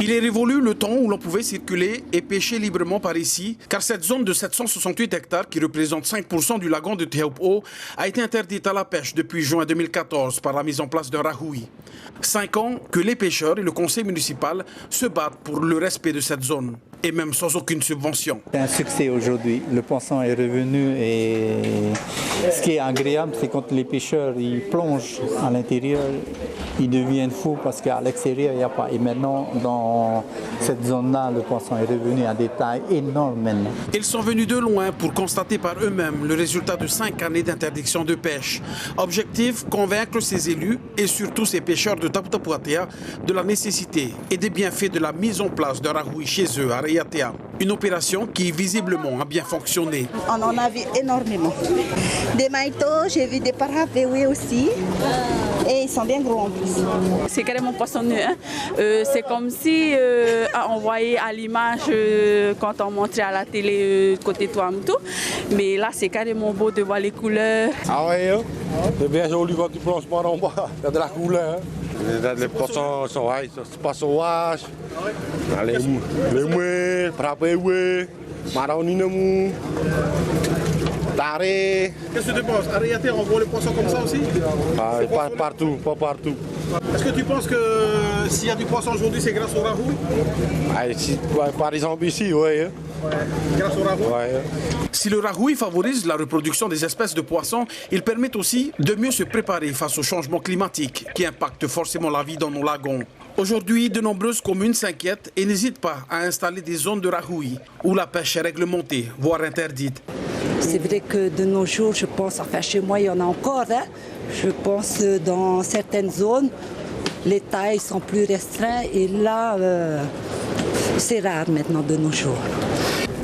Il est révolu le temps où l'on pouvait circuler et pêcher librement par ici, car cette zone de 768 hectares, qui représente 5% du lagon de Teahupo'o, a été interdite à la pêche depuis juin 2014 par la mise en place d'un rahoui. 5 ans que les pêcheurs et le conseil municipal se battent pour le respect de cette zone, et même sans aucune subvention. C'est un succès aujourd'hui, le poisson est revenu et ce qui est agréable, c'est quand les pêcheurs ils plongent à l'intérieur, ils deviennent fous parce qu'à l'extérieur il n'y a pas. Et maintenant, dans cette zone-là, le poisson est revenu à des tailles énormes maintenant. Ils sont venus de loin pour constater par eux-mêmes le résultat de 5 années d'interdiction de pêche. Objectif, convaincre ces élus et surtout ces pêcheurs de Taputapuatea de la nécessité et des bienfaits de la mise en place d'un rahoui chez eux à Raiatea. Une opération qui visiblement a bien fonctionné. On en a vu énormément. Des maïtos, j'ai vu des parapéouis aussi. Et ils sont bien gros en plus. C'est carrément poissonneux. Hein? C'est comme si on voyait à l'image quand on montrait à la télé côté Tuamotu. Mais là, c'est carrément beau de voir les couleurs. Ah ouais, hein? C'est bien joli quand tu plonges par en bas. Il y a de la couleur. Hein? Les poissons sont pas sauvages. Les mouets, parapéouis, maroninamu. Taré. Qu'est-ce que tu penses? À Raiatea, on voit les poissons comme ça aussi? Ah, pas partout, pas partout. Est-ce que tu penses que s'il y a du poisson aujourd'hui, c'est grâce au rahoui? Ah, ici, par exemple ici, oui. Hein? Grâce au rahoui? Ouais. Si le rahoui favorise la reproduction des espèces de poissons, il permet aussi de mieux se préparer face au changement climatique qui impacte forcément la vie dans nos lagons. Aujourd'hui, de nombreuses communes s'inquiètent et n'hésitent pas à installer des zones de rahoui où la pêche est réglementée, voire interdite. C'est vrai que de nos jours, je pense, enfin chez moi il y en a encore, hein. Je pense dans certaines zones, les tailles sont plus restreintes et là, c'est rare maintenant de nos jours.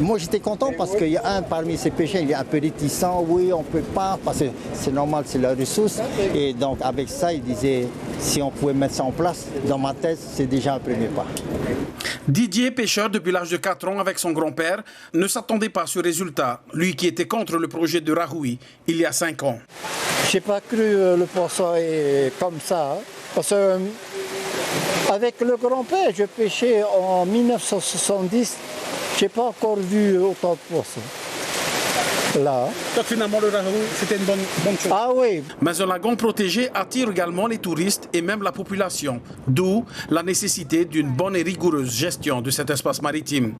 Moi j'étais content parce qu'il y a un parmi ces pêcheurs, il est un peu réticent, oui on ne peut pas, parce que c'est normal, c'est la ressource. Et donc avec ça, il disait, si on pouvait mettre ça en place, dans ma tête, c'est déjà un premier pas. Didier, pêcheur depuis l'âge de 4 ans avec son grand-père, ne s'attendait pas à ce résultat, lui qui était contre le projet de rahoui il y a 5 ans. Je n'ai pas cru le poisson est comme ça, hein, parce que avec le grand-père, je pêchais en 1970, je n'ai pas encore vu autant de poissons. Là. Donc finalement, le rahoui, c'était une bonne chose. Ah oui. Mais un lagon protégé attire également les touristes et même la population, d'où la nécessité d'une bonne et rigoureuse gestion de cet espace maritime.